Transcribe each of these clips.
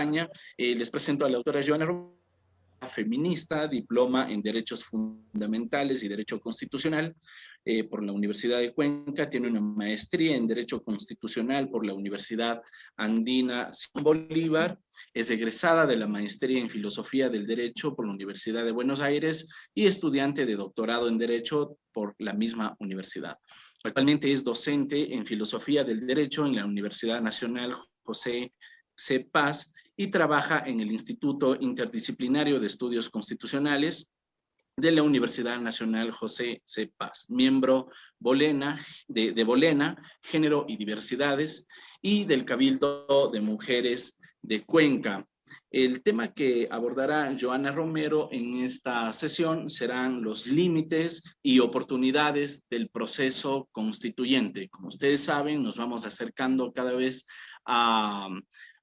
acompaña. Les presento a la autora Joana Romero, feminista, diploma en Derechos Fundamentales y Derecho Constitucional por la Universidad de Cuenca, tiene una maestría en Derecho Constitucional por la Universidad Andina Simón Bolívar, es egresada de la maestría en Filosofía del Derecho por la Universidad de Buenos Aires y estudiante de doctorado en Derecho por la misma universidad. Actualmente es docente en Filosofía del Derecho en la Universidad Nacional José C. Paz y trabaja en el Instituto Interdisciplinario de Estudios Constitucionales de la Universidad Nacional José C. Paz, miembro de Bolena, Género y Diversidades, y del Cabildo de Mujeres de Cuenca. El tema que abordará Joana Romero en esta sesión serán los límites y oportunidades del proceso constituyente. Como ustedes saben, nos vamos acercando cada vez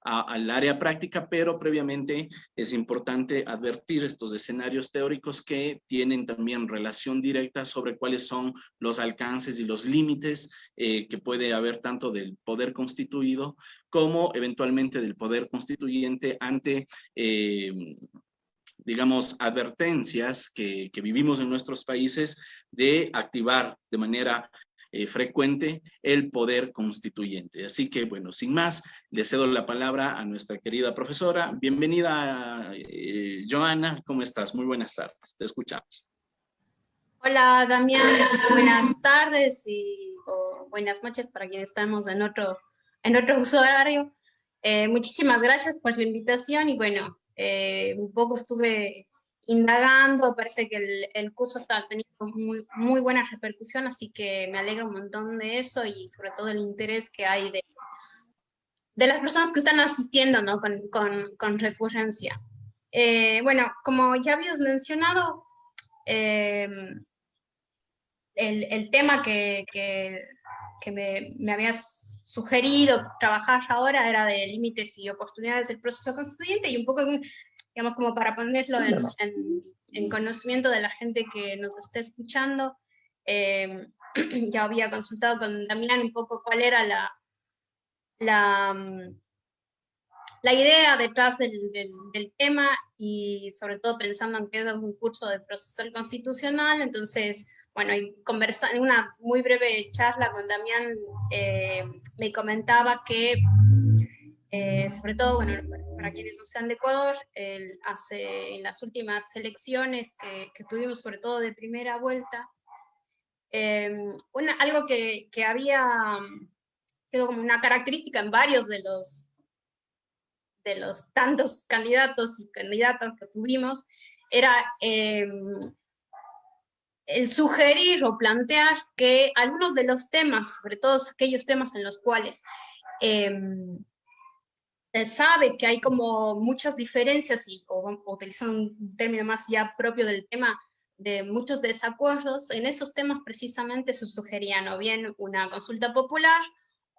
al área práctica, pero previamente es importante advertir estos escenarios teóricos que tienen también relación directa sobre cuáles son los alcances y los límites que puede haber tanto del poder constituido como eventualmente del poder constituyente ante digamos, advertencias que vivimos en nuestros países de activar de manera frecuente el poder constituyente. Así que, bueno, sin más, le cedo la palabra a nuestra querida profesora. Bienvenida, Joana, ¿cómo estás? Muy buenas tardes, te escuchamos. Hola, Damián, buenas tardes o buenas noches para quienes estamos en otro uso horario. Muchísimas gracias por la invitación y bueno, un poco estuve indagando, parece que el curso está teniendo muy buena repercusión, así que me alegra un montón de eso y sobre todo el interés que hay de las personas que están asistiendo, ¿no? con recurrencia. Bueno, como ya habías mencionado, el tema que me habías sugerido trabajar ahora era de límites y oportunidades del proceso constituyente y un poco, digamos, como para ponerlo en conocimiento de la gente que nos esté escuchando. Ya había consultado con Damián un poco cuál era la idea detrás del tema y sobre todo pensando en que es un curso de procesal constitucional, entonces, bueno, en una muy breve charla con Damián me comentaba que, sobre todo, bueno, para quienes no sean de Ecuador, en las últimas elecciones que tuvimos, sobre todo de primera vuelta, algo que había sido como una característica en varios de los tantos candidatos y candidatas que tuvimos, era el sugerir o plantear que algunos de los temas, sobre todo aquellos temas en los cuales se sabe que hay como muchas diferencias, o utilizando un término más ya propio del tema, de muchos desacuerdos, en esos temas precisamente se sugerían o bien una consulta popular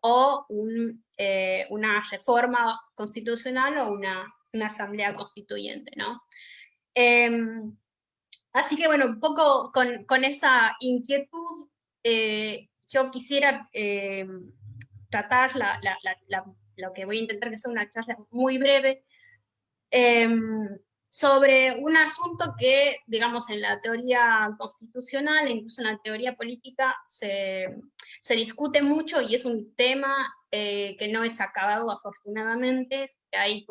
o una reforma constitucional o una asamblea constituyente, ¿no? Así que bueno, un poco con esa inquietud, yo quisiera tratar lo que voy a intentar que sea una charla muy breve, sobre un asunto que, digamos, en la teoría constitucional e incluso en la teoría política se discute mucho y es un tema que no es acabado afortunadamente. Hay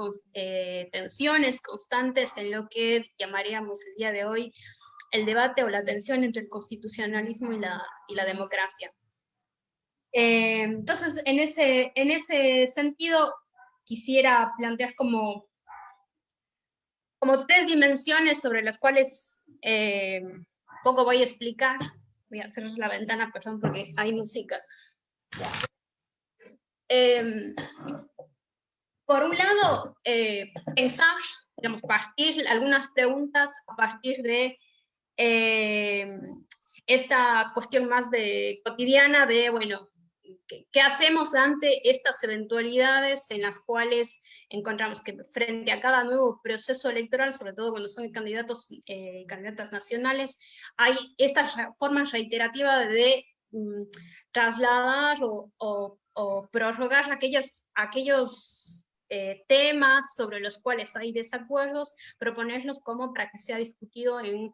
tensiones constantes en lo que llamaríamos el día de hoy el debate o la tensión entre el constitucionalismo y la democracia. Entonces, en ese sentido, quisiera plantear como tres dimensiones sobre las cuales poco voy a explicar. Voy a cerrar la ventana, perdón, porque hay música. Por un lado, pensar, digamos, partir algunas preguntas a partir de esta cuestión más cotidiana de, bueno, ¿qué hacemos ante estas eventualidades en las cuales encontramos que frente a cada nuevo proceso electoral, sobre todo cuando son candidatos candidatas nacionales, hay esta forma reiterativa de trasladar o prorrogar aquellos temas sobre los cuales hay desacuerdos, proponerlos como para que sea discutido en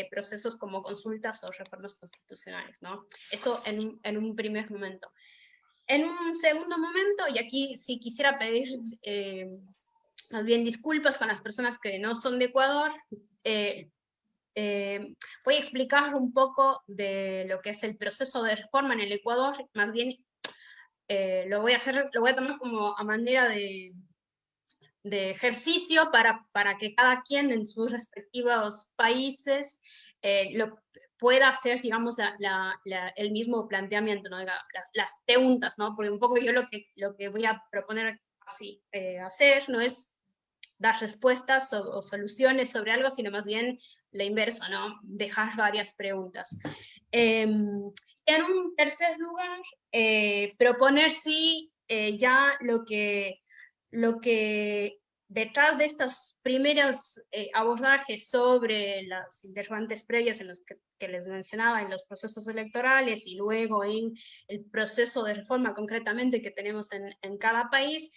procesos como consultas o reformas constitucionales, ¿no? Eso en un primer momento. En un segundo momento, y aquí sí quisiera pedir más bien disculpas con las personas que no son de Ecuador, voy a explicar un poco de lo que es el proceso de reforma en el Ecuador, más bien lo voy a tomar como a manera de ejercicio para que cada quien en sus respectivos países lo pueda hacer, digamos, el mismo planteamiento, ¿no? Las preguntas, ¿no? Porque un poco yo lo que voy a proponer así, hacer no es dar respuestas o soluciones sobre algo, sino más bien lo inverso, ¿no? Dejar varias preguntas. En un tercer lugar, proponer sí ya lo que detrás de estos primeros abordajes sobre las interrogantes previas en los que les mencionaba en los procesos electorales y luego en el proceso de reforma concretamente que tenemos en cada país,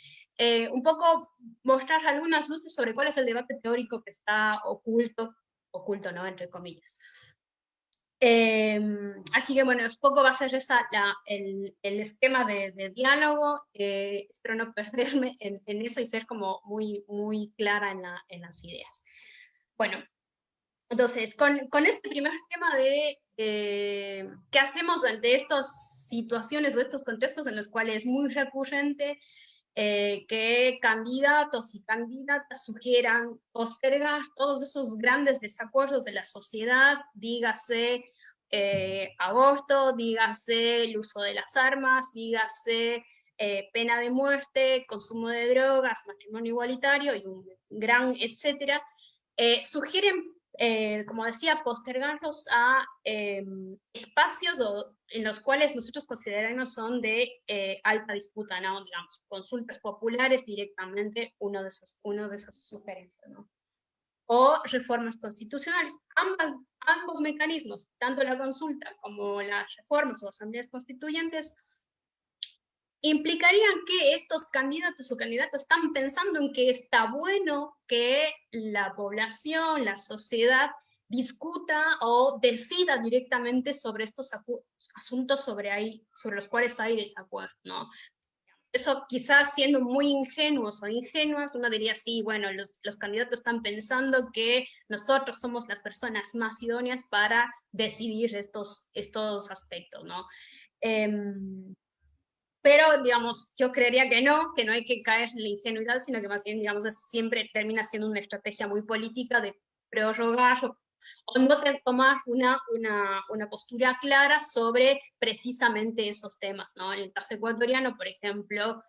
un poco mostrar algunas luces sobre cuál es el debate teórico que está oculto, ¿no? Entre comillas. Así que bueno, un poco va a ser el esquema de diálogo, espero no perderme en eso y ser como muy clara en las ideas. Bueno, entonces, con este primer tema de qué hacemos ante estas situaciones o estos contextos en los cuales es muy recurrente que candidatos y candidatas sugieran postergar todos esos grandes desacuerdos de la sociedad, dígase aborto, dígase el uso de las armas, dígase pena de muerte, consumo de drogas, matrimonio igualitario y un gran etcétera, sugieren, como decía, postergarlos a espacios en los cuales nosotros consideramos son de alta disputa, ¿no? Digamos, consultas populares directamente, una de esas sugerencias, ¿no? O reformas constitucionales. Ambos mecanismos, tanto la consulta como las reformas o asambleas constituyentes, implicarían que estos candidatos o candidatas están pensando en que está bueno que la población, la sociedad, discuta o decida directamente sobre estos asuntos sobre los cuales hay desacuerdo, ¿no? Eso quizás siendo muy ingenuos o ingenuas, uno diría, sí, bueno, los candidatos están pensando que nosotros somos las personas más idóneas para decidir estos aspectos, ¿no? Pero, digamos, yo creería que no hay que caer en la ingenuidad, sino que más bien, digamos, siempre termina siendo una estrategia muy política de prorrogar o no tomar una postura clara sobre precisamente esos temas, ¿no? En el caso ecuatoriano, por ejemplo,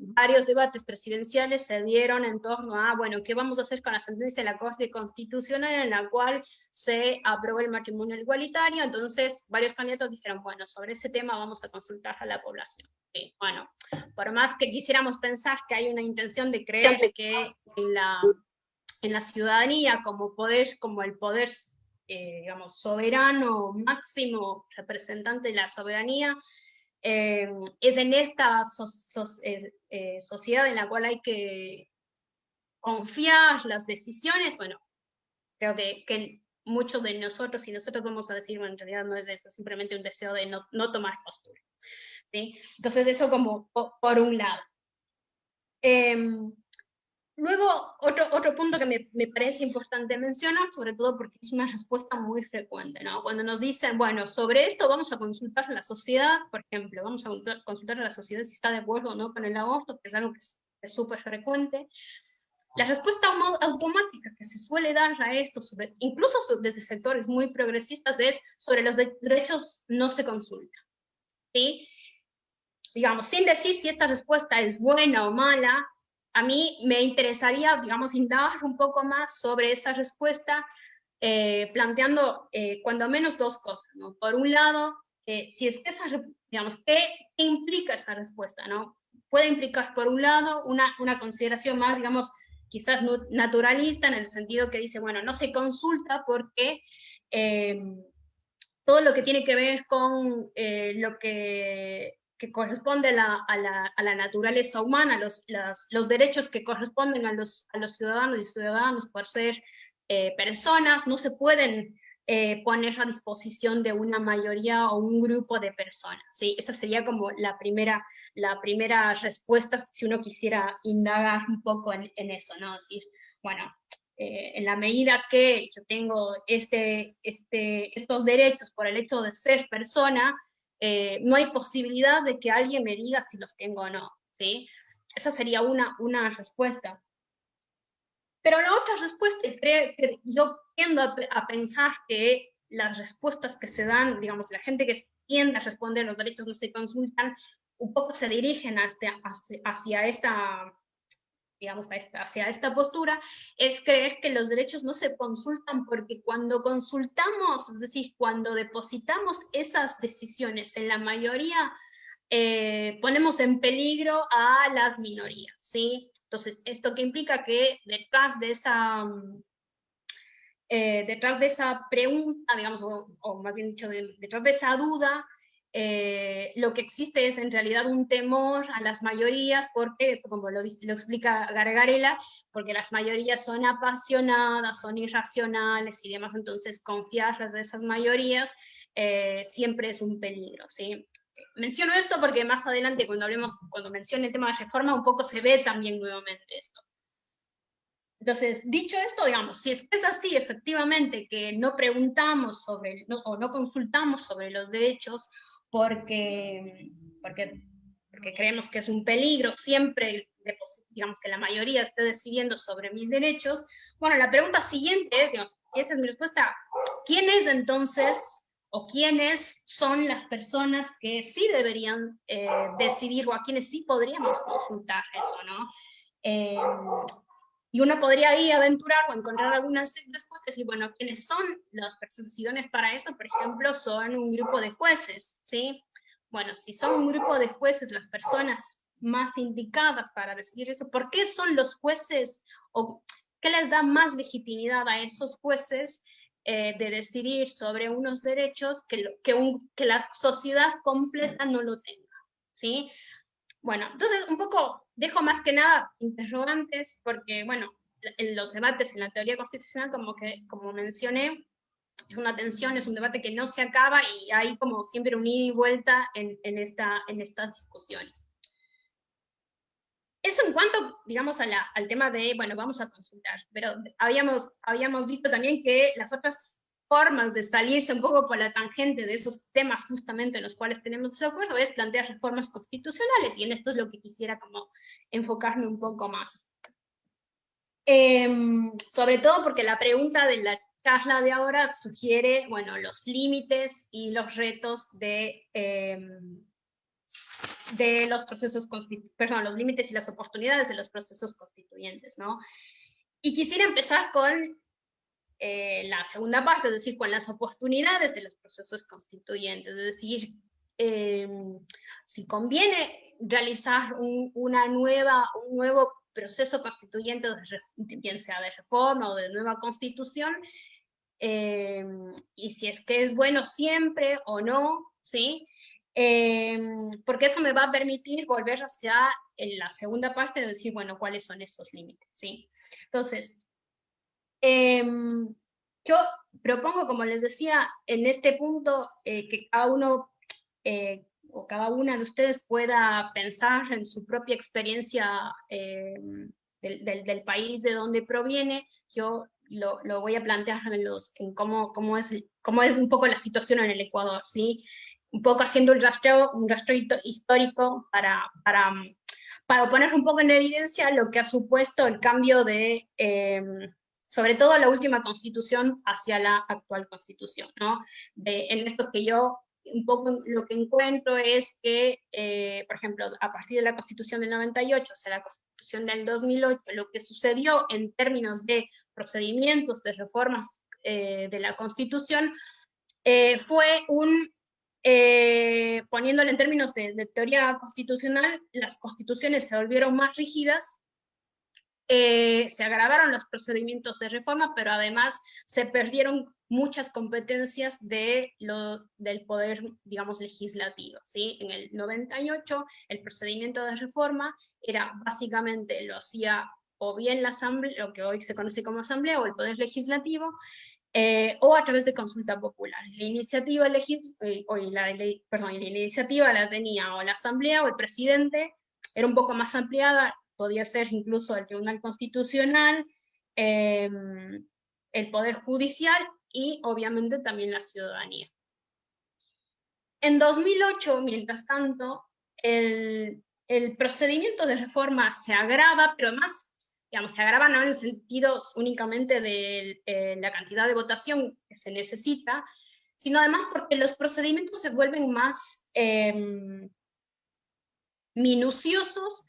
varios debates presidenciales se dieron en torno a, bueno, ¿qué vamos a hacer con la sentencia de la Corte Constitucional en la cual se aprobó el matrimonio igualitario? Entonces, varios candidatos dijeron, bueno, sobre ese tema vamos a consultar a la población. Sí, bueno, por más que quisiéramos pensar que hay una intención de creer que en la ciudadanía como el poder, digamos, soberano, máximo representante de la soberanía, es en esta sociedad en la cual hay que confiar las decisiones, bueno, creo que muchos de nosotros, y nosotros vamos a decir, bueno, en realidad no es eso, es simplemente un deseo de no tomar postura, ¿sí? Entonces eso como por un lado. Luego, otro punto que me parece importante mencionar, sobre todo porque es una respuesta muy frecuente, ¿no? Cuando nos dicen, bueno, sobre esto vamos a consultar a la sociedad, por ejemplo, vamos a consultar a la sociedad si está de acuerdo o no con el aborto, que es algo que es súper frecuente. La respuesta automática que se suele dar a esto, incluso desde sectores muy progresistas, es sobre los derechos no se consulta, ¿sí? Digamos, sin decir si esta respuesta es buena o mala, a mí me interesaría, digamos, indagar un poco más sobre esa respuesta, planteando cuando menos dos cosas, ¿no? Por un lado, si es que digamos, ¿qué implica esa respuesta, ¿no? Puede implicar, por un lado, una consideración más, digamos, quizás naturalista, en el sentido que dice, bueno, no se consulta porque todo lo que tiene que ver con lo que que corresponde a la naturaleza humana, los derechos que corresponden a los ciudadanos y ciudadanas por ser personas, no se pueden poner a disposición de una mayoría o un grupo de personas, ¿sí? Esa sería como la primera respuesta si uno quisiera indagar un poco en eso, ¿no? Decir, bueno, en la medida que yo tengo estos derechos por el hecho de ser persona, no hay posibilidad de que alguien me diga si los tengo o no, ¿sí? Esa sería una respuesta. Pero la otra respuesta, yo tiendo a pensar que las respuestas que se dan, digamos, la gente que tiende a responder los derechos no se consultan, un poco se dirigen hacia esta, digamos, hacia esta postura, es creer que los derechos no se consultan porque cuando consultamos, es decir, cuando depositamos esas decisiones en la mayoría, ponemos en peligro a las minorías, ¿sí? Entonces, esto que implica que detrás de esa pregunta, digamos, o más bien dicho, detrás de esa duda, lo que existe es en realidad un temor a las mayorías, porque esto como lo explica Gargarella, porque las mayorías son apasionadas, son irracionales y demás, entonces confiarlas de esas mayorías siempre es un peligro, ¿sí? Menciono esto porque más adelante cuando mencione el tema de reforma un poco se ve también nuevamente esto. Entonces, dicho esto, digamos, si es así, efectivamente, que no preguntamos o no consultamos sobre los derechos porque creemos que es un peligro siempre, digamos, que la mayoría esté decidiendo sobre mis derechos, bueno, la pregunta siguiente es, digamos, y esa es mi respuesta, ¿quién es entonces o quiénes son las personas que sí deberían decidir o a quienes sí podríamos consultar eso, ¿no? Y uno podría ahí aventurar o encontrar algunas respuestas y, bueno, ¿quiénes son las personas idóneas para eso? Por ejemplo, son un grupo de jueces, ¿sí? Bueno, si son un grupo de jueces las personas más indicadas para decidir eso, ¿por qué son los jueces o qué les da más legitimidad a esos jueces de decidir sobre unos derechos que la sociedad completa no lo tenga, ¿sí? Bueno, entonces un poco dejo más que nada interrogantes porque, bueno, en los debates en la teoría constitucional, como mencioné, es una tensión, es un debate que no se acaba y hay como siempre un ida y vuelta en estas discusiones. Eso en cuanto, digamos, al tema de, bueno, vamos a consultar, pero habíamos visto también que las otras formas de salirse un poco por la tangente de esos temas justamente en los cuales tenemos desacuerdo es plantear reformas constitucionales, y en esto es lo que quisiera como enfocarme un poco más. Sobre todo porque la pregunta de la charla de ahora sugiere, bueno, los límites y los retos de los procesos los límites y las oportunidades de los procesos constituyentes, ¿no? Y quisiera empezar con la segunda parte, es decir, con las oportunidades de los procesos constituyentes, es decir, si conviene realizar un nuevo proceso constituyente, bien sea de reforma o de nueva constitución, y si es que es bueno siempre o no, ¿sí? Porque eso me va a permitir volver hacia la segunda parte de decir, bueno, ¿cuáles son esos límites? ¿Sí? Entonces, yo propongo, como les decía, en este punto, que cada uno o cada una de ustedes pueda pensar en su propia experiencia del país de donde proviene. Yo lo voy a plantear en cómo es un poco la situación en el Ecuador, ¿sí? Un poco haciendo un rastreo histórico para poner un poco en evidencia lo que ha supuesto el cambio de, sobre todo la última constitución hacia la actual constitución, ¿no? En esto que yo un poco lo que encuentro es que, por ejemplo, a partir de la Constitución del 98, o sea, la Constitución del 2008, lo que sucedió en términos de procedimientos, de reformas de la Constitución, fue poniéndolo en términos de teoría constitucional, las constituciones se volvieron más rígidas, se agravaron los procedimientos de reforma, pero además se perdieron muchas competencias del poder, digamos, legislativo, ¿sí? En el 98, el procedimiento de reforma era básicamente, lo hacía o bien la asamblea, lo que hoy se conoce como asamblea, o el poder legislativo, o a través de consulta popular. La iniciativa, la iniciativa la tenía o la asamblea o el presidente, era un poco más ampliada, podía ser incluso el Tribunal Constitucional, el Poder Judicial y obviamente también la ciudadanía. En 2008, mientras tanto, el procedimiento de reforma se agrava, pero más, digamos, se agrava no en el sentido únicamente de la cantidad de votación que se necesita, sino además porque los procedimientos se vuelven más minuciosos,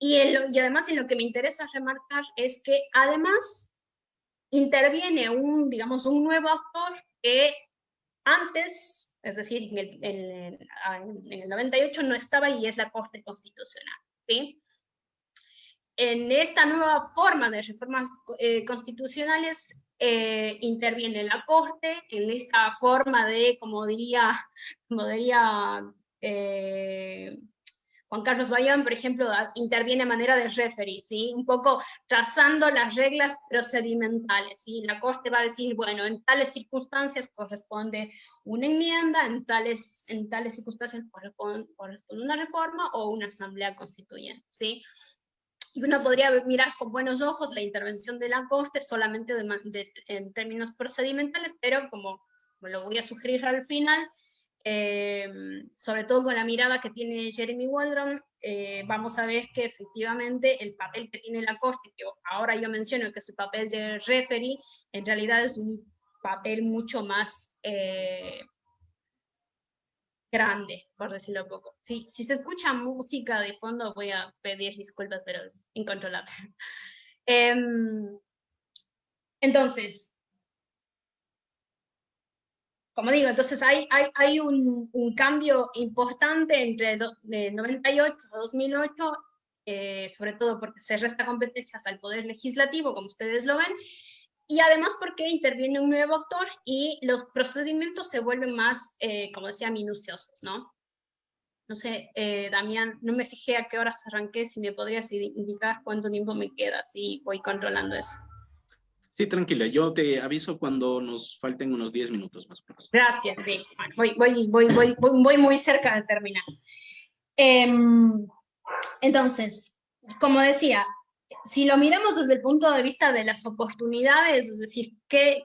y además en lo que me interesa remarcar es que además interviene digamos, un nuevo actor que antes, es decir, en el 98 no estaba, y es la Corte Constitucional, ¿sí? En esta nueva forma de reformas constitucionales interviene la Corte, en esta forma de, como diría Juan Carlos Bayón, por ejemplo, interviene a manera de referee, ¿sí? Un poco trazando las reglas procedimentales, ¿sí? La Corte va a decir, bueno, en tales circunstancias corresponde una enmienda, en tales circunstancias corresponde una reforma o una asamblea constituyente, ¿sí? Y uno podría mirar con buenos ojos la intervención de la Corte solamente en términos procedimentales, pero como lo voy a sugerir al final, sobre todo con la mirada que tiene Jeremy Waldron, vamos a ver que efectivamente el papel que tiene la Corte, que ahora yo menciono que es el papel de referee, en realidad es un papel mucho más grande, por decirlo poco. Sí, si se escucha música de fondo voy a pedir disculpas, pero es incontrolable. Entonces, como digo, entonces hay un cambio importante entre el 98 a 2008, sobre todo porque se resta competencias al Poder Legislativo, como ustedes lo ven, y además porque interviene un nuevo actor y los procedimientos se vuelven más, como decía, minuciosos, ¿no? No sé, Damián, no me fijé a qué horas arranqué, si me podrías indicar cuánto tiempo me queda, así voy controlando eso. Sí, tranquila, yo te aviso cuando nos falten unos 10 minutos más o menos. Gracias, sí. Bueno, voy muy cerca de terminar. Entonces, como decía, si lo miramos desde el punto de vista de las oportunidades, es decir, qué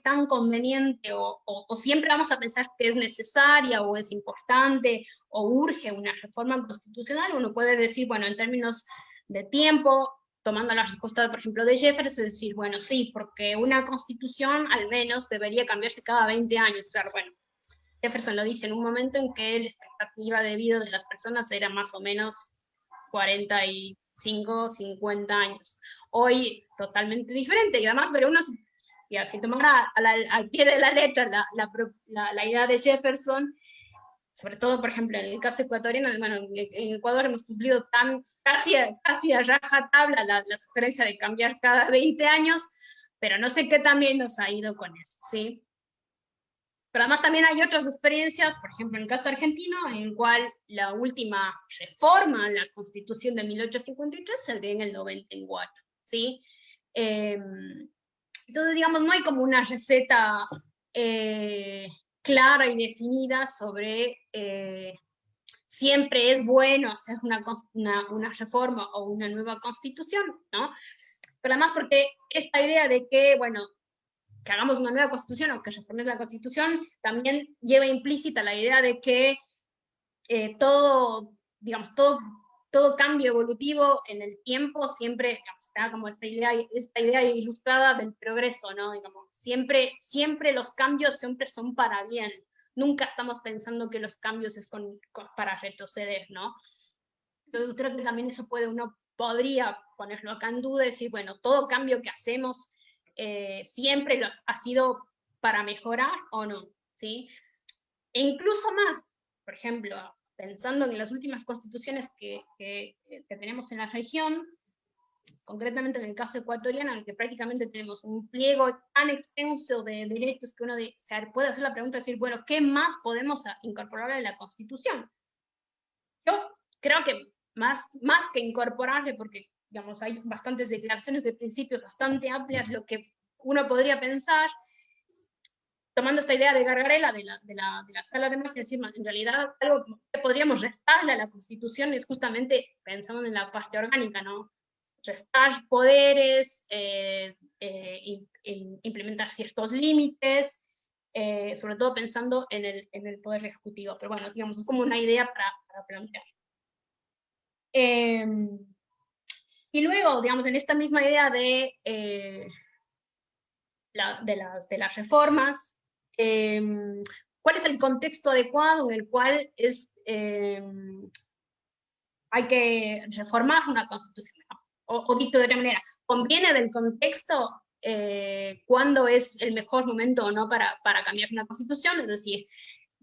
tan conveniente o siempre vamos a pensar que es necesaria o es importante o urge una reforma constitucional, uno puede decir, bueno, en términos de tiempo, tomando la respuesta, por ejemplo, de Jefferson, es decir, bueno, sí, porque una constitución al menos debería cambiarse cada 20 años, claro, bueno. Jefferson lo dice en un momento en que la expectativa de vida de las personas era más o menos 45, 50 años. Hoy totalmente diferente, y además, pero uno, y así tomar al pie de la letra la idea de Jefferson, sobre todo, por ejemplo, en el caso ecuatoriano, bueno, en Ecuador hemos cumplido casi a raja tabla la sugerencia de cambiar cada 20 años, pero no sé qué también nos ha ido con eso, ¿sí? Pero además también hay otras experiencias, por ejemplo, en el caso argentino, en el cual la última reforma a la Constitución de 1853 se dio en el 94, ¿sí? Entonces, digamos, no hay como una receta clara y definida sobre siempre es bueno hacer una reforma o una nueva constitución, ¿no? Pero además porque esta idea de que, bueno, que hagamos una nueva constitución o que reformemos la constitución, también lleva implícita la idea de que todo cambio evolutivo en el tiempo siempre, digamos, está como esta idea ilustrada del progreso, ¿no? Digamos, siempre los cambios siempre son para bien. Nunca estamos pensando que los cambios es para retroceder, ¿no? Entonces creo que también eso uno podría ponerlo acá en duda y decir, bueno, todo cambio que hacemos siempre ha sido para mejorar o no, ¿sí? E incluso más, por ejemplo, pensando en las últimas constituciones que tenemos en la región, concretamente en el caso ecuatoriano, en el que prácticamente tenemos un pliego tan extenso de derechos que uno se puede hacer la pregunta de decir, bueno, ¿qué más podemos incorporar a la Constitución? Yo creo que más que incorporarle, porque digamos, hay bastantes declaraciones de principios bastante amplias, lo que uno podría pensar, tomando esta idea de Gargarella, de la sala de marcha, decir, en realidad algo que podríamos restarle a la Constitución es justamente pensando en la parte orgánica, ¿no? Restar poderes, implementar ciertos límites, sobre todo pensando en el poder ejecutivo. Pero bueno, digamos, es como una idea para plantear. Y luego, digamos, en esta misma idea de las reformas, ¿cuál es el contexto adecuado en el cual hay que reformar una constitución? O dicho de otra manera, ¿conviene del contexto cuándo es el mejor momento o no para cambiar una constitución? Es decir,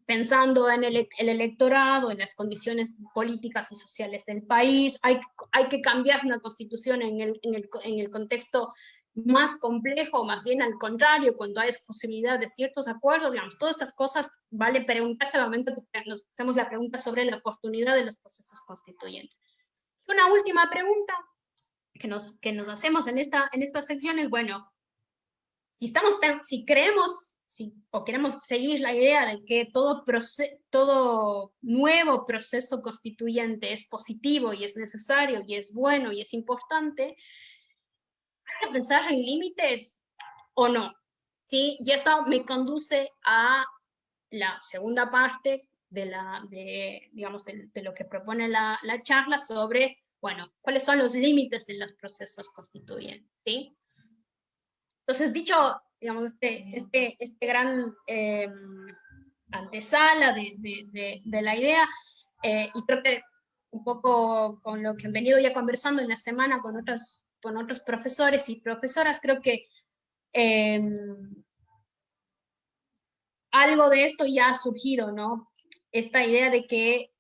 pensando en el electorado, en las condiciones políticas y sociales del país, hay que cambiar una constitución en el contexto más complejo, más bien al contrario, cuando hay posibilidad de ciertos acuerdos, digamos, todas estas cosas vale preguntarse al momento que nos hacemos la pregunta sobre la oportunidad de los procesos constituyentes. Una última pregunta que nos hacemos en esta sección es, bueno, si creemos o queremos seguir la idea de que todo nuevo proceso constituyente es positivo y es necesario y es bueno y es importante, ¿hay que pensar en límites o no? ¿Sí? Y esto me conduce a la segunda parte digamos, de lo que propone la charla sobre, bueno, cuáles son los límites de los procesos constituyentes, ¿sí? Entonces, dicho, digamos, este gran antesala de la idea, y creo que un poco con lo que han venido ya conversando en la semana con otros profesores y profesoras, creo que algo de esto ya ha surgido, ¿no? Esta idea de que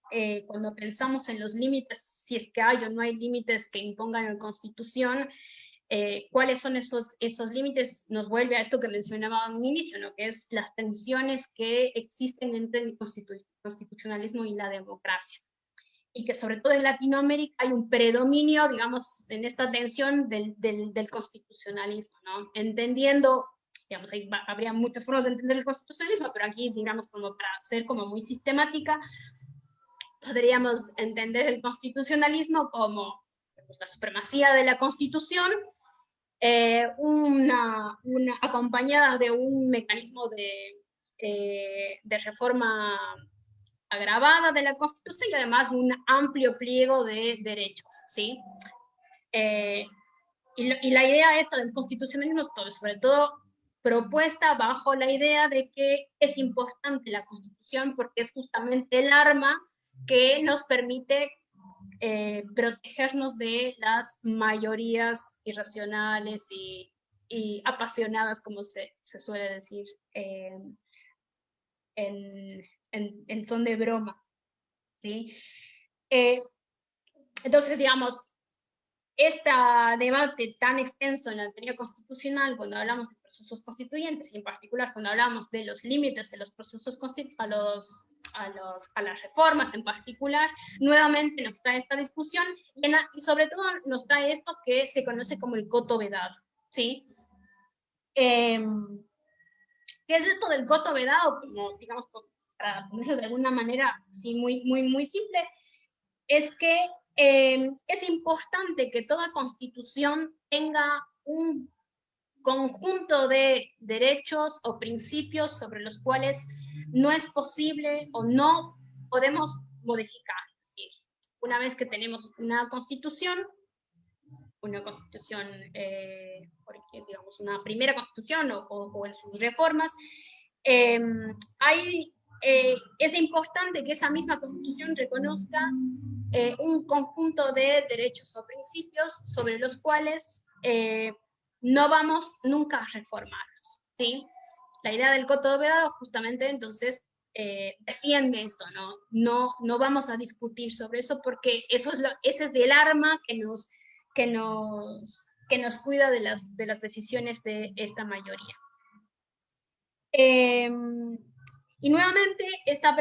cuando pensamos en los límites, si es que hay o no hay límites que impongan la Constitución, cuáles son esos límites, nos vuelve a esto que mencionaba en un inicio, ¿no? Que es las tensiones que existen entre el constitucionalismo y la democracia. Y que sobre todo en Latinoamérica hay un predominio, digamos, en esta tensión del constitucionalismo, ¿no? Entendiendo, digamos, habría muchas formas de entender el constitucionalismo, pero aquí, digamos, como para ser como muy sistemática, podríamos entender el constitucionalismo como pues, la supremacía de la Constitución, acompañada de un mecanismo de reforma agravada de la Constitución y además un amplio pliego de derechos, ¿sí? Y la idea esta del constitucionalismo es sobre todo propuesta bajo la idea de que es importante la Constitución porque es justamente el arma que nos permite protegernos de las mayorías irracionales y apasionadas, como se suele decir en son de broma, ¿sí? Entonces, digamos, este debate tan extenso en la teoría constitucional, cuando hablamos de procesos constituyentes, y en particular cuando hablamos de los límites de los procesos a las reformas en particular, nuevamente nos trae esta discusión y sobre todo nos trae esto que se conoce como el coto vedado, ¿sí? ¿Qué es esto del coto vedado? Como, digamos, para ponerlo de alguna manera así muy simple, es que es importante que toda constitución tenga un conjunto de derechos o principios sobre los cuales no es posible o no podemos modificar. Es decir, una vez que tenemos una constitución, digamos, una primera constitución o en sus reformas, es importante que esa misma constitución reconozca un conjunto de derechos o principios sobre los cuales no vamos nunca a reformarlos, ¿sí? La idea del coto vedado justamente entonces defiende esto, ¿no? No vamos a discutir sobre eso porque ese es del arma nos cuida de las decisiones de esta mayoría. Y nuevamente, esta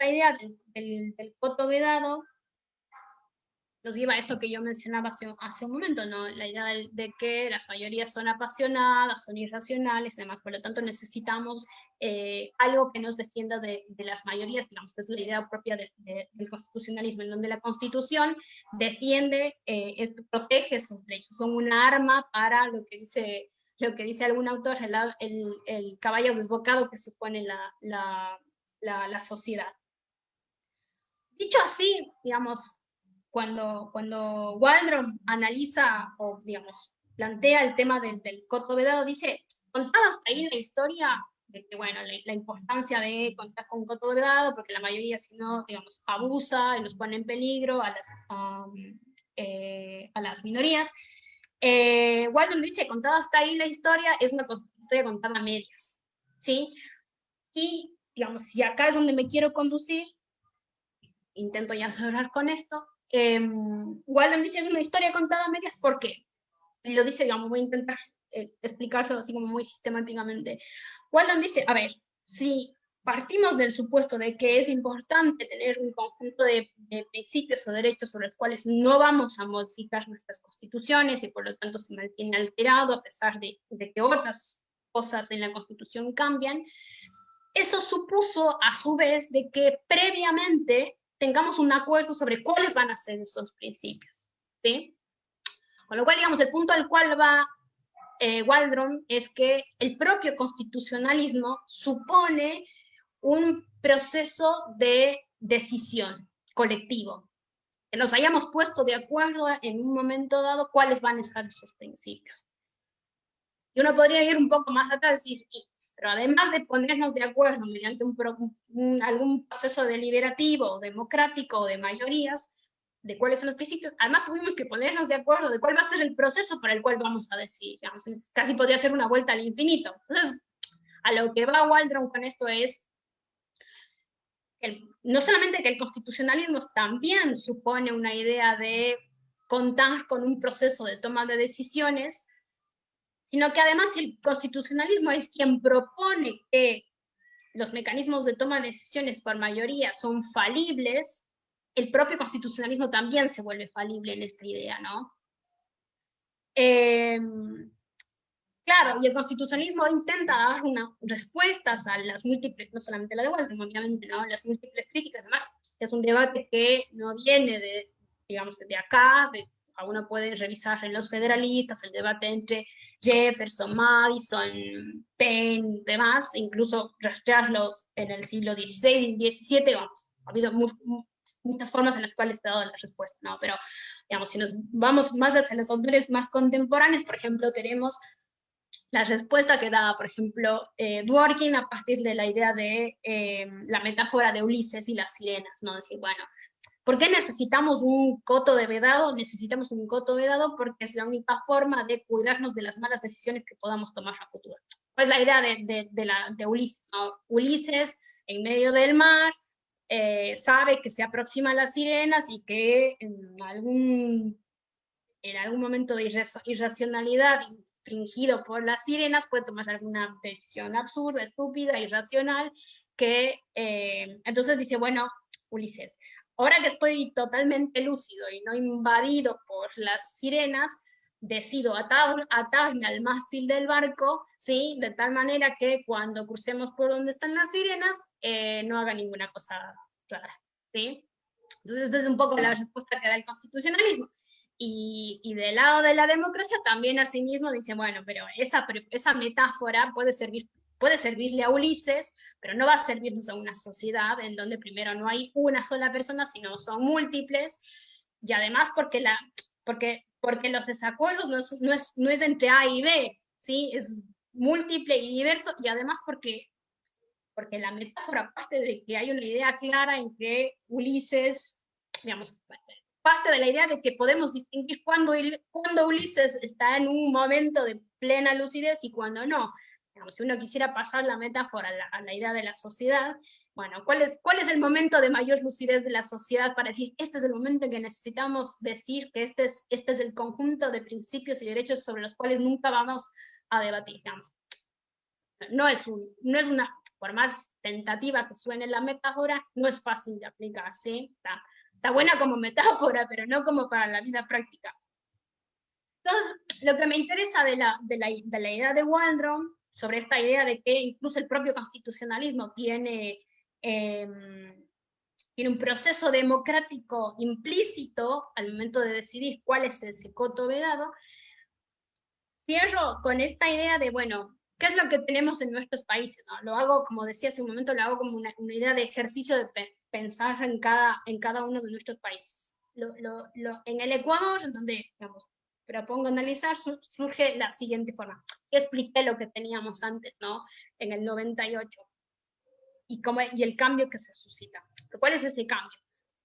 idea del voto vedado nos lleva a esto que yo mencionaba hace un momento, ¿no? La idea de que las mayorías son apasionadas, son irracionales y demás, por lo tanto necesitamos algo que nos defienda de las mayorías, digamos, que es la idea propia del constitucionalismo, en donde la Constitución defiende, protege esos derechos, son una arma para lo que dice algún autor, el caballo desbocado que supone la sociedad. Dicho así, digamos, cuando Waldron analiza o, digamos, plantea el tema del coto vedado, dice, contada hasta ahí la historia de que, bueno, la importancia de contar con un coto vedado, porque la mayoría, si no, digamos, abusa y los pone en peligro a las minorías. Waldron dice, contada hasta ahí la historia, es una historia contada a medias, ¿sí? Y, digamos, si acá es donde me quiero conducir, intento ya cerrar con esto, Waldron dice, es una historia contada a medias, ¿por qué? Y lo dice, digamos, voy a intentar explicarlo así como muy sistemáticamente. Waldron dice, a ver, si partimos del supuesto de que es importante tener un conjunto de principios o derechos sobre los cuales no vamos a modificar nuestras constituciones y por lo tanto se mantiene alterado a pesar de que otras cosas en la Constitución cambian, eso supuso a su vez de que previamente tengamos un acuerdo sobre cuáles van a ser esos principios, ¿sí? Con lo cual, digamos, el punto al cual va Waldron es que el propio constitucionalismo supone un proceso de decisión colectivo, que nos hayamos puesto de acuerdo en un momento dado cuáles van a ser esos principios. Y uno podría ir un poco más atrás y decir, pero además de ponernos de acuerdo mediante algún proceso deliberativo, democrático o de mayorías, de cuáles son los principios, además tuvimos que ponernos de acuerdo de cuál va a ser el proceso para el cual vamos a decidir. Digamos, casi podría ser una vuelta al infinito. Entonces, a lo que va Waldron con esto es, no solamente que el constitucionalismo también supone una idea de contar con un proceso de toma de decisiones, sino que además el constitucionalismo es quien propone que los mecanismos de toma de decisiones por mayoría son falibles, el propio constitucionalismo también se vuelve falible en esta idea, ¿no? Claro, y el constitucionalismo intenta dar respuestas a las múltiples, no solamente la de Waldron, obviamente, ¿no? Las múltiples críticas, además, es un debate que no viene de, digamos, de acá, uno puede revisar en los federalistas, el debate entre Jefferson, Madison, Penn, demás, incluso rastrearlos en el siglo XVI y XVII, vamos, ha habido muchas formas en las cuales se ha dado la respuesta, ¿no? Pero, digamos, si nos vamos más hacia los autores más contemporáneos, por ejemplo, tenemos la respuesta que daba, por ejemplo, Dworkin a partir de la idea de la metáfora de Ulises y las sirenas, ¿no? Decir, bueno, ¿por qué necesitamos un coto de vedado? Necesitamos un coto vedado porque es la única forma de cuidarnos de las malas decisiones que podamos tomar a futuro. Pues la idea de Ulises, ¿no? Ulises, en medio del mar, sabe que se aproximan las sirenas y que en algún momento de irracionalidad infringido por las sirenas puede tomar alguna decisión absurda, estúpida, irracional, que entonces dice, bueno, Ulises, ahora que estoy totalmente lúcido y no invadido por las sirenas, decido atarme al mástil del barco, ¿sí? De tal manera que cuando crucemos por donde están las sirenas, no haga ninguna cosa rara, ¿sí? Entonces, esta es un poco la respuesta que da el constitucionalismo. Y del lado de la democracia también asimismo dice, bueno, pero esa metáfora puede servirle a Ulises, pero no va a servirnos a una sociedad en donde primero no hay una sola persona, sino son múltiples, y además porque los desacuerdos no es entre A y B, ¿sí? Es múltiple y diverso, y además porque la metáfora parte de que hay una idea clara en que Ulises, digamos, parte de la idea de que podemos distinguir cuando Ulises está en un momento de plena lucidez y cuando no. Digamos, si uno quisiera pasar la metáfora a la idea de la sociedad, bueno, ¿cuál es el momento de mayor lucidez de la sociedad para decir, este es el momento en que necesitamos decir que este es el conjunto de principios y derechos sobre los cuales nunca vamos a debatir, digamos? No es una, por más tentativa que suene la metáfora, no es fácil de aplicar, ¿sí? Está buena como metáfora, pero no como para la vida práctica. Entonces, lo que me interesa de la idea de Waldron, sobre esta idea de que incluso el propio constitucionalismo tiene un proceso democrático implícito al momento de decidir cuál es ese coto vedado, cierro con esta idea de, bueno, ¿qué es lo que tenemos en nuestros países? ¿No? Lo hago, como decía hace un momento, lo hago como una idea de ejercicio de pensar en cada uno de nuestros países. En el Ecuador, en donde, digamos, propongo analizar, surge la siguiente forma. Expliqué lo que teníamos antes, ¿no? En el 98. Y el cambio que se suscita. ¿Pero cuál es ese cambio?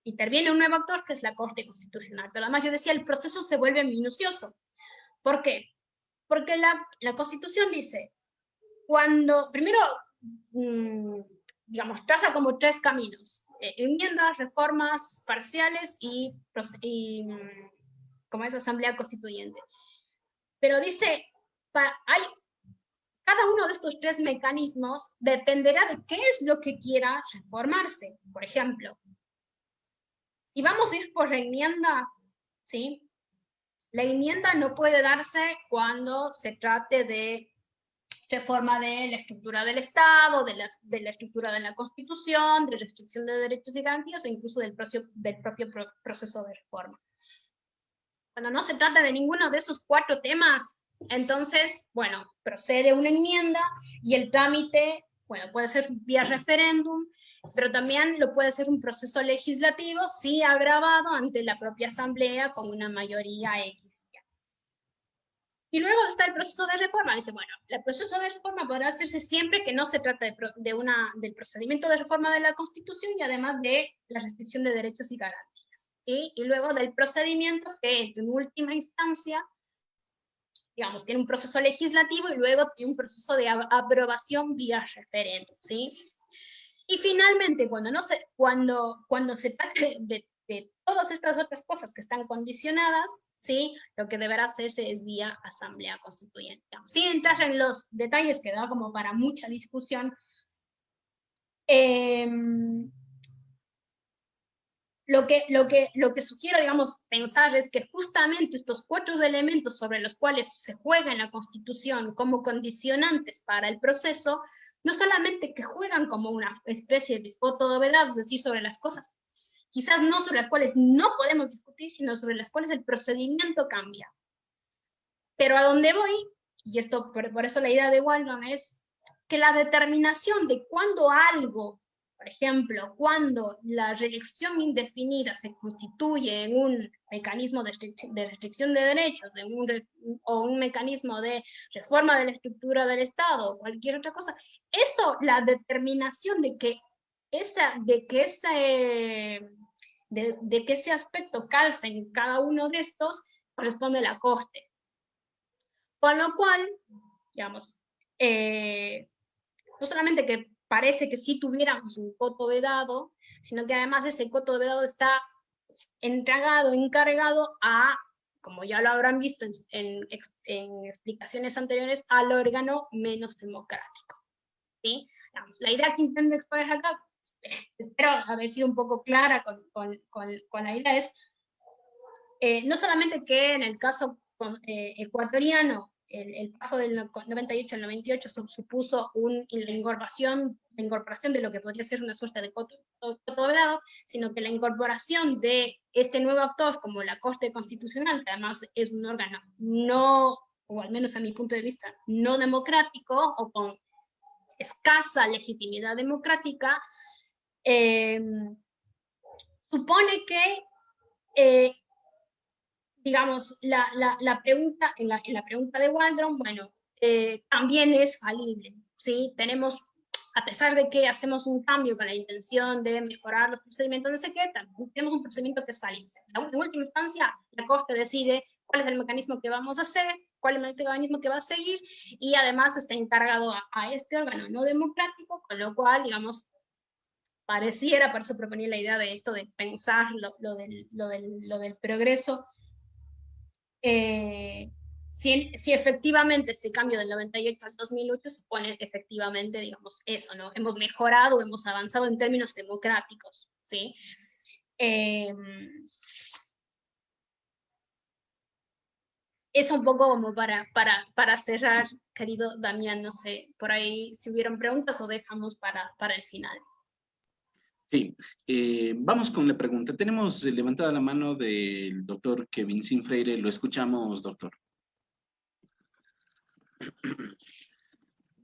Interviene un nuevo actor, que es la Corte Constitucional. Pero además yo decía, el proceso se vuelve minucioso. ¿Por qué? Porque la Constitución dice, primero, digamos, traza como tres caminos. Enmiendas, reformas parciales y como es asamblea constituyente. Pero dice, cada uno de estos tres mecanismos dependerá de qué es lo que quiera reformarse. Por ejemplo, si vamos a ir por la enmienda, ¿sí? La enmienda no puede darse cuando se trate de reforma de la estructura del Estado, de la estructura de la Constitución, de restricción de derechos y garantías, o incluso del propio proceso de reforma. Cuando no se trata de ninguno de esos cuatro temas, entonces, bueno, procede una enmienda y el trámite, bueno, puede ser vía referéndum, pero también lo puede ser un proceso legislativo, sí agravado ante la propia asamblea con una mayoría X. Y luego está el proceso de reforma. Dice, bueno, el proceso de reforma podrá hacerse siempre que no se trate del procedimiento de reforma de la Constitución y además de la restricción de derechos y garantías. ¿Sí? Y luego del procedimiento que en última instancia, digamos, tiene un proceso legislativo y luego tiene un proceso de aprobación vía referéndum. ¿Sí? Y finalmente, cuando se trate de todas estas otras cosas que están condicionadas, ¿sí? Lo que deberá hacerse es vía asamblea constituyente. Sin entrar en los detalles que da como para mucha discusión, lo que sugiero, digamos, pensar es que justamente estos cuatro elementos sobre los cuales se juega en la Constitución como condicionantes para el proceso, no solamente que juegan como una especie de voto de vedado, es decir, sobre las cosas, quizás no sobre las cuales no podemos discutir, sino sobre las cuales el procedimiento cambia. Pero a dónde voy, y esto por eso la idea de Waldron es que la determinación de cuándo algo, por ejemplo, cuando la reelección indefinida se constituye en un mecanismo de restricción de derechos, o un mecanismo de reforma de la estructura del Estado, o cualquier otra cosa, eso, la determinación de que ese aspecto calce en cada uno de estos, corresponde a la Corte. Con lo cual, digamos, no solamente que parece que sí tuviéramos un coto vedado, sino que además ese coto vedado está encargado a, como ya lo habrán visto en explicaciones anteriores, al órgano menos democrático. ¿Sí? Digamos, la idea que intento exponer acá, espero haber sido un poco clara con la idea, es no solamente que en el caso ecuatoriano el paso del 98 al 98 supuso la incorporación de lo que podría ser una suerte de coto vedado, sino que la incorporación de este nuevo actor como la Corte Constitucional, que además es un órgano no, o al menos a mi punto de vista, no democrático o con escasa legitimidad democrática, supone que digamos, la pregunta, en la pregunta de Waldron, bueno, también es falible, ¿sí? Tenemos, a pesar de que hacemos un cambio con la intención de mejorar los procedimientos, no sé qué, tenemos un procedimiento que es falible. En última instancia, la Corte decide cuál es el mecanismo que vamos a hacer, cuál es el mecanismo que va a seguir, y además está encargado a este órgano no democrático, con lo cual, digamos, pareciera, por eso proponía la idea de esto de pensar lo del progreso, si efectivamente ese cambio del 98 al 2008 supone efectivamente, digamos, eso, ¿no? Hemos mejorado, hemos avanzado en términos democráticos, ¿sí? Eso un poco como para cerrar, querido Damián, no sé, por ahí si hubieron preguntas o dejamos para el final. Sí, vamos con la pregunta. Tenemos levantada la mano del doctor Kevin Sin Freire. Lo escuchamos, doctor.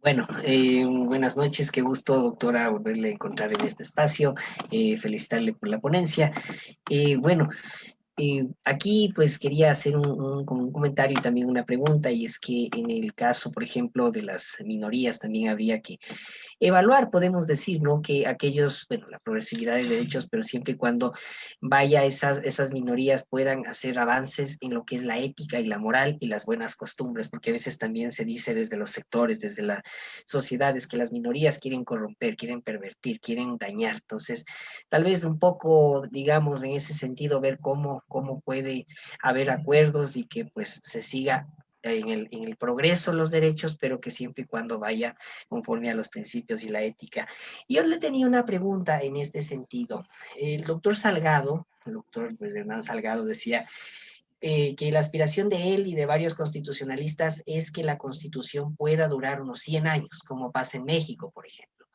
Bueno, buenas noches, qué gusto, doctora, volverle a encontrar en este espacio, felicitarle por la ponencia. Bueno, aquí pues quería hacer como un comentario y también una pregunta, y es que en el caso, por ejemplo, de las minorías también habría que evaluar, podemos decir, ¿no? Que aquellos, bueno, la progresividad de derechos, pero siempre y cuando vaya esas minorías puedan hacer avances en lo que es la ética y la moral y las buenas costumbres, porque a veces también se dice desde los sectores, desde las sociedades, que las minorías quieren corromper, quieren pervertir, quieren dañar. Entonces, tal vez un poco, digamos, en ese sentido, ver cómo puede haber acuerdos y que pues se siga en el progreso los derechos, pero que siempre y cuando vaya conforme a los principios y la ética. Y yo le tenía una pregunta en este sentido. El doctor Salgado, el doctor pues, Hernán Salgado decía que la aspiración de él y de varios constitucionalistas es que la Constitución pueda durar unos 100 años, como pasa en México, por ejemplo.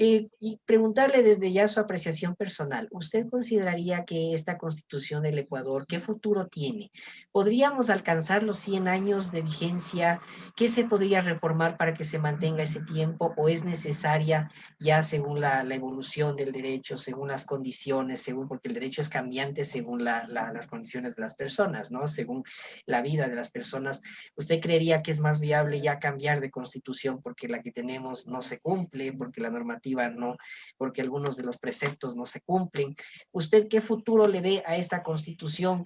Y preguntarle desde ya su apreciación personal, ¿usted consideraría que esta Constitución del Ecuador, qué futuro tiene? ¿Podríamos alcanzar los 100 años de vigencia? ¿Qué se podría reformar para que se mantenga ese tiempo? ¿O es necesaria ya según la evolución del derecho, según las condiciones, porque el derecho es cambiante según las condiciones de las personas, ¿no? Según la vida de las personas. ¿Usted creería que es más viable ya cambiar de Constitución porque la que tenemos no se cumple, porque la normativa no, porque algunos de los preceptos no se cumplen? ¿Usted qué futuro le ve a esta Constitución?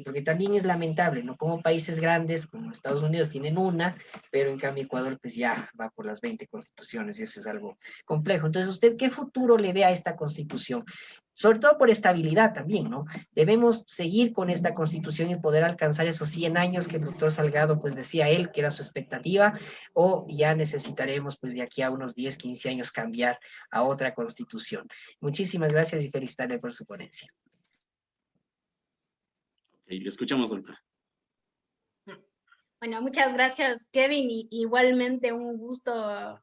Porque también es lamentable, ¿no? Como países grandes, como Estados Unidos, tienen una, pero en cambio Ecuador pues ya va por las 20 constituciones y eso es algo complejo. Entonces, ¿usted qué futuro le ve a esta Constitución? Sobre todo por estabilidad también, ¿no? Debemos seguir con esta Constitución y poder alcanzar esos 100 años que el doctor Salgado pues decía él que era su expectativa, o ya necesitaremos pues de aquí a unos 10, 15 años cambiar a otra Constitución. Muchísimas gracias y felicitarle por su ponencia. Okay, le escuchamos, doctor. Bueno, muchas gracias, Kevin, y igualmente un gusto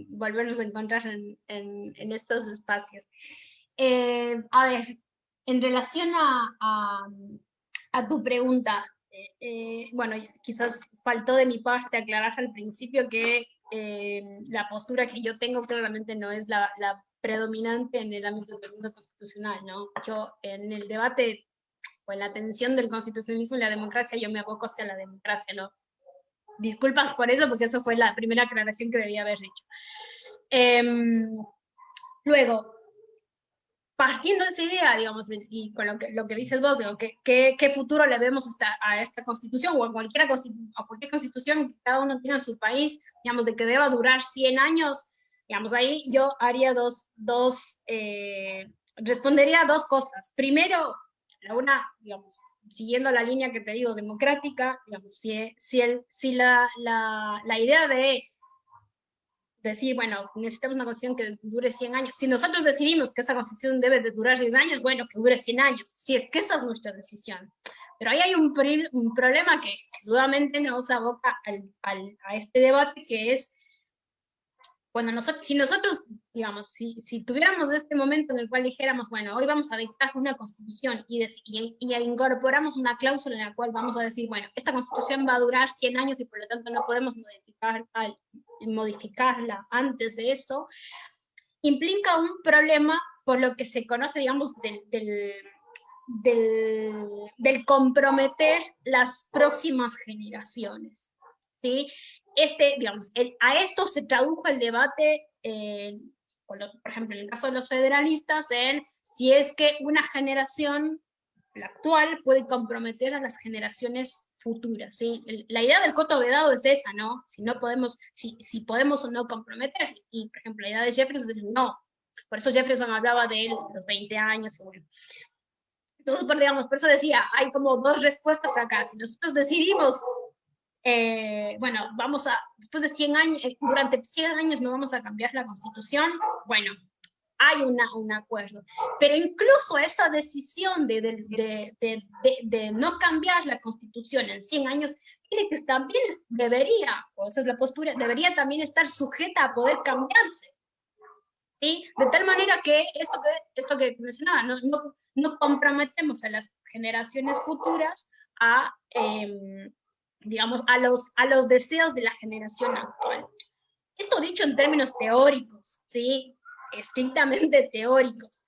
volvernos a encontrar en estos espacios. A ver, en relación a tu pregunta, bueno, quizás faltó de mi parte aclarar al principio que la postura que yo tengo claramente no es la predominante en el ámbito del mundo constitucional, ¿no? Yo en el debate o en la tensión del constitucionalismo y la democracia, yo me aboco hacia la democracia, ¿no? Disculpas por eso, porque eso fue la primera aclaración que debía haber hecho. Luego, partiendo de esa idea, digamos, y con lo que dices vos, digo, ¿qué futuro le vemos a esta constitución o a cualquier constitución que cada uno tiene en su país, digamos, de que deba durar 100 años? Digamos, ahí yo haría respondería dos cosas. Primero, una, digamos, siguiendo la línea que te digo, democrática, digamos, si la idea de decir, bueno, necesitamos una constitución que dure 100 años. Si nosotros decidimos que esa constitución debe de durar 10 años, bueno, que dure 100 años, si es que esa es nuestra decisión. Pero ahí hay un problema que dudamente nos aboca a este debate, que es, bueno, si nosotros, digamos, si tuviéramos este momento en el cual dijéramos, bueno, hoy vamos a dictar una constitución y incorporamos una cláusula en la cual vamos a decir, bueno, esta constitución va a durar 100 años y por lo tanto no podemos modificarla antes de eso, implica un problema por lo que se conoce, digamos, del comprometer las próximas generaciones, ¿sí? Digamos, a esto se tradujo el debate, por ejemplo, en el caso de los federalistas, en si es que una generación, la actual, puede comprometer a las generaciones futuras, ¿sí? La idea del coto vedado es esa, ¿no? Si podemos o no comprometer, y por ejemplo, la idea de Jefferson es no, Por eso Jefferson hablaba de los 20 años. Y bueno. Entonces, digamos, por eso decía, hay como dos respuestas acá. Si nosotros decidimos, bueno, después de 100 años, durante 100 años no vamos a cambiar la Constitución, bueno, hay un acuerdo. Pero incluso esa decisión de no cambiar la Constitución en 100 años, tiene que también debería, o esa es la postura, debería también estar sujeta a poder cambiarse. ¿Sí? De tal manera que esto que mencionaba, no comprometemos a las generaciones futuras a, digamos, a los deseos de la generación actual. Esto dicho en términos teóricos, ¿sí? Estrictamente teóricos.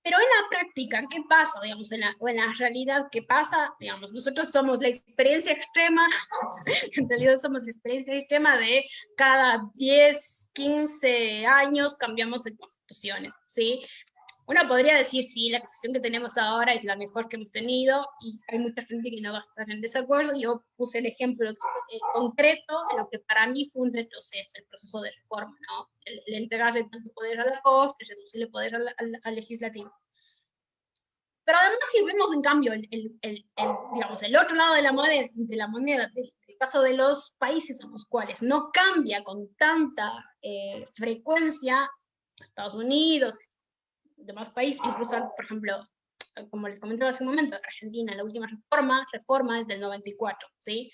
Pero en la práctica, ¿qué pasa? Digamos, en la realidad, ¿qué pasa? Digamos, nosotros somos la experiencia extrema, en realidad somos la experiencia extrema de cada 10, 15 años cambiamos de constituciones, ¿sí? Uno podría decir, sí, la constitución que tenemos ahora es la mejor que hemos tenido, y hay mucha gente que no va a estar en desacuerdo. Yo puse el ejemplo concreto de lo que para mí fue un retroceso, el proceso de reforma, ¿no? El entregarle tanto poder a la Corte, reducirle poder al legislativo. Pero además, si vemos en cambio digamos, el otro lado de la moneda, del caso de los países en los cuales no cambia con tanta frecuencia, Estados Unidos, demás países, incluso, por ejemplo, como les comentaba hace un momento, Argentina, la última reforma es del 94, ¿sí?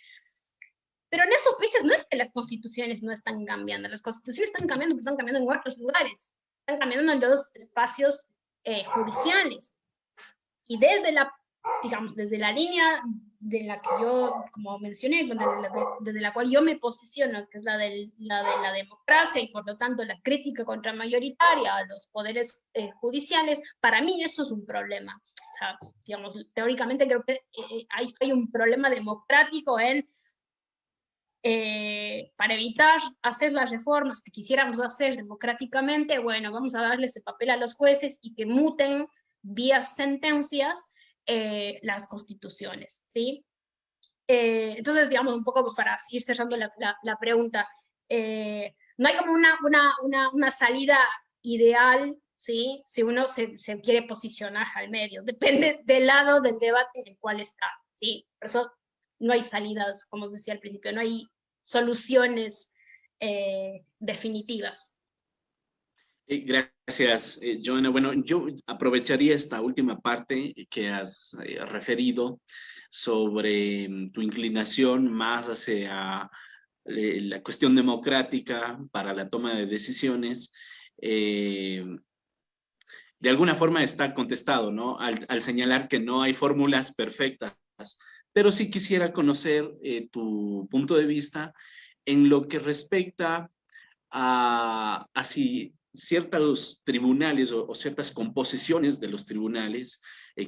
Pero en esos países no es que las constituciones no están cambiando, las constituciones están cambiando, pero están cambiando en otros lugares, están cambiando en los espacios judiciales. Y desde la línea de la que yo, como mencioné, desde la cual yo me posiciono, que es la de la democracia, y por lo tanto la crítica contramayoritaria a los poderes judiciales, para mí eso es un problema. O sea, digamos, teóricamente creo que hay un problema democrático para evitar hacer las reformas que quisiéramos hacer democráticamente. Bueno, vamos a darle ese papel a los jueces y que muten vía sentencias las constituciones, ¿sí? Entonces, digamos, un poco para ir cerrando la pregunta, no hay como una salida ideal, ¿sí? Si uno se quiere posicionar al medio, depende del lado del debate en el cual está, ¿sí? Por eso no hay salidas, como decía al principio, no hay soluciones definitivas. Gracias, Joana. Bueno, yo aprovecharía esta última parte que has referido sobre tu inclinación más hacia la cuestión democrática para la toma de decisiones. De alguna forma está contestado, ¿no? Al señalar que no hay fórmulas perfectas, pero sí quisiera conocer tu punto de vista en lo que respecta a si ciertos tribunales o ciertas composiciones de los tribunales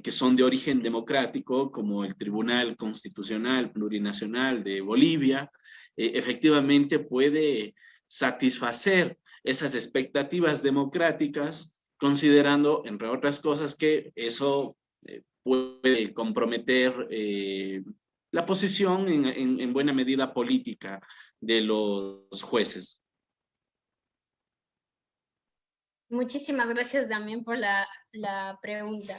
que son de origen democrático, como el Tribunal Constitucional Plurinacional de Bolivia, efectivamente puede satisfacer esas expectativas democráticas, considerando, entre otras cosas, que eso puede comprometer la posición en buena medida política de los jueces. Muchísimas gracias también por la pregunta.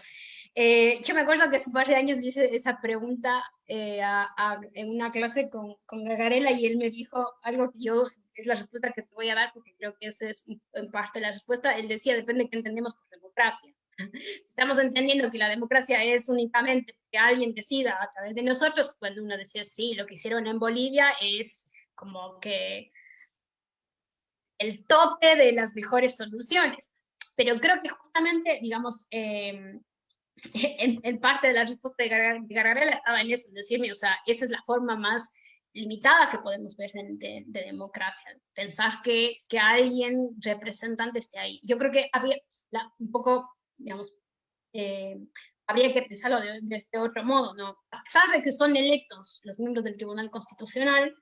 Yo me acuerdo que hace un par de años le hice esa pregunta en una clase con Gagarela, y él me dijo algo que es la respuesta que te voy a dar, porque creo que esa es en parte la respuesta. Él decía, depende de qué entendemos por democracia. Si estamos entendiendo que la democracia es únicamente que alguien decida a través de nosotros, cuando uno decía, sí, lo que hicieron en Bolivia es como que el tope de las mejores soluciones. Pero creo que justamente, digamos, en parte de la respuesta de Gargarella estaba en eso, en decirme, o sea, esa es la forma más limitada que podemos ver de democracia, pensar que alguien representante esté ahí. Yo creo que habría un poco, digamos, habría que pensarlo de este otro modo, ¿no? A pesar de que son electos los miembros del Tribunal Constitucional,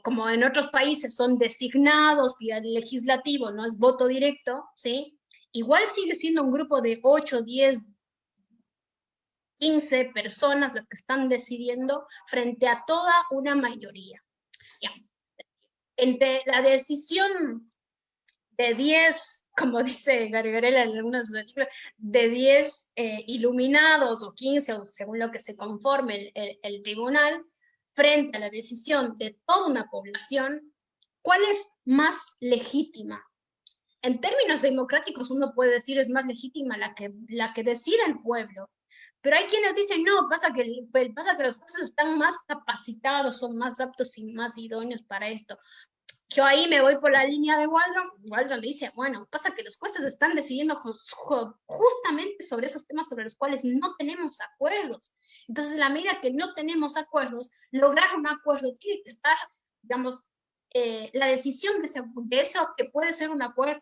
como en otros países son designados vía el legislativo, no es voto directo, ¿sí? Igual sigue siendo un grupo de 8, 10, 15 personas las que están decidiendo frente a toda una mayoría. Ya. Entre la decisión de 10, como dice Gargarella en algunas películas, de 10 iluminados o 15, o según lo que se conforme el tribunal, frente a la decisión de toda una población, ¿cuál es más legítima? En términos democráticos uno puede decir es más legítima la que decide el pueblo, pero hay quienes dicen no, pasa que los jueces están más capacitados, son más aptos y más idóneos para esto. Yo ahí me voy por la línea de Waldron. Waldron dice, bueno, pasa que los jueces están decidiendo justamente sobre esos temas sobre los cuales no tenemos acuerdos. Entonces, en la medida que no tenemos acuerdos, lograr un acuerdo tiene que estar, digamos, la decisión de eso que puede ser un acuerdo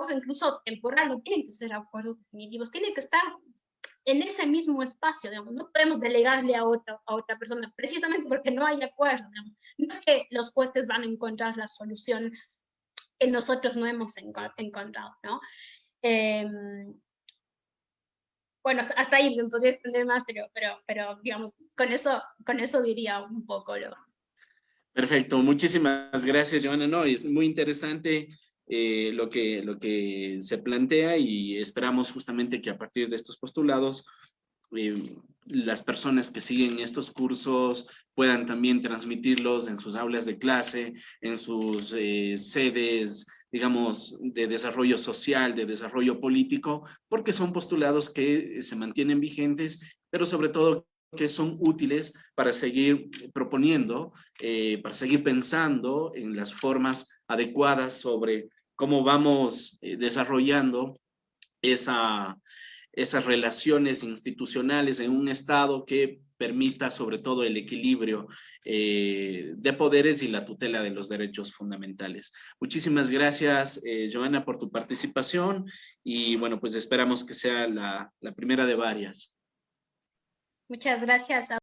incluso temporal, no tienen que ser acuerdos definitivos, tienen que estar en ese mismo espacio, digamos, no podemos delegarle a otra persona, precisamente porque no hay acuerdo, digamos. No es que los jueces van a encontrar la solución que nosotros no hemos encontrado, ¿no? Bueno, hasta ahí me podría extender más, pero digamos, con eso diría un poco lo. Perfecto, muchísimas gracias, Joana. No, es muy interesante lo que se plantea y esperamos justamente que a partir de estos postulados las personas que siguen estos cursos puedan también transmitirlos en sus aulas de clase, en sus sedes, digamos, de desarrollo social, de desarrollo político, porque son postulados que se mantienen vigentes, pero sobre todo que son útiles para seguir proponiendo, para seguir pensando en las formas adecuadas sobre cómo vamos desarrollando esas relaciones institucionales en un Estado que permita sobre todo el equilibrio de poderes y la tutela de los derechos fundamentales. Muchísimas gracias, Joana, por tu participación y bueno, pues esperamos que sea la primera de varias. Muchas gracias a